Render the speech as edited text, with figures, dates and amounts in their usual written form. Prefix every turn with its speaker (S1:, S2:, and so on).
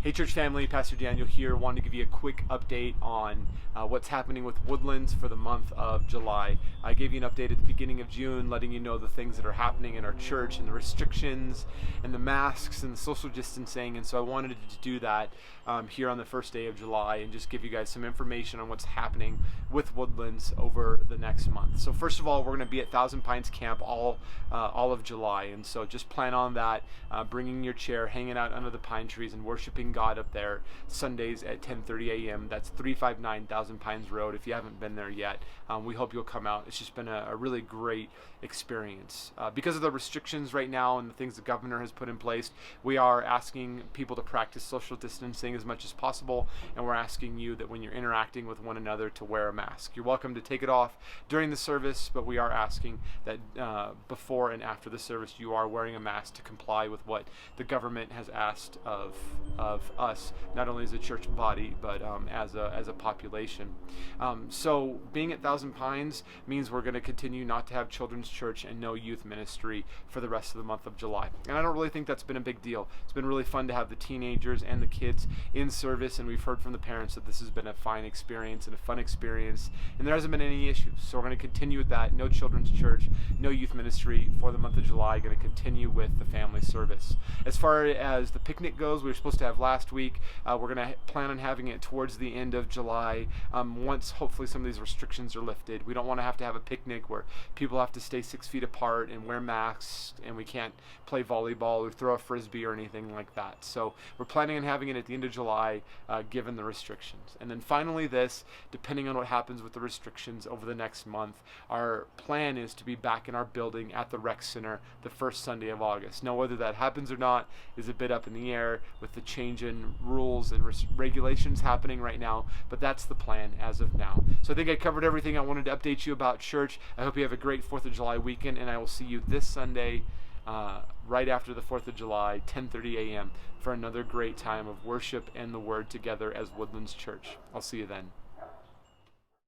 S1: Hey church family, Pastor Daniel here. Wanted to give you a quick update on what's happening with Woodlands for the month of July. I gave you an update at the beginning of June, letting you know the things that are happening in our church and the restrictions and the masks and the social distancing. And so I wanted to do that here on the first day of July and just give you guys some information on what's happening with Woodlands over the next month. So first of all, we're going to be at Thousand Pines Camp all of July. And so just plan on that, bringing your chair, hanging out under the pine trees and worshiping God up there Sundays at 10:30 a.m. That's 359 Thousand Pines Road. If you haven't been there yet, we hope you'll come out. It's just been a really great experience. Because of the restrictions right now and the things the governor has put in place, we are asking people to practice social distancing as much as possible, and we're asking you that when you're interacting with one another to wear a mask. You're welcome to take it off during the service, but we are asking that before and after the service you are wearing a mask to comply with what the government has asked of us, not only as a church body, but as a population. So being at Thousand Pines means we're going to continue not to have children's church and no youth ministry for the rest of the month of July. And I don't really think that's been a big deal. It's been really fun to have the teenagers and the kids in service, and we've heard from the parents that this has been a fine experience and a fun experience, and there hasn't been any issues. So we're going to continue with that. No children's church, no youth ministry for the month of July. Going to continue with the family service. As far as the picnic goes, we were supposed to have last week. We're going to plan on having it towards the end of July, once hopefully some of these restrictions are lifted. We don't want to have a picnic where people have to stay 6 feet apart and wear masks, and we can't play volleyball or throw a frisbee or anything like that. So we're planning on having it at the end of July, given the restrictions. And then finally this, depending on what happens with the restrictions over the next month, our plan is to be back in our building at the rec center the first Sunday of August. Now whether that happens or not is a bit up in the air with the change in rules and regulations happening right now, but that's the plan as of now. So I think I covered everything I wanted to update you about church. I hope you have a great 4th of July weekend, and I will see you this Sunday right after the 4th of July, 10:30 a.m. for another great time of worship and the Word together as Woodlands Church. I'll see you then.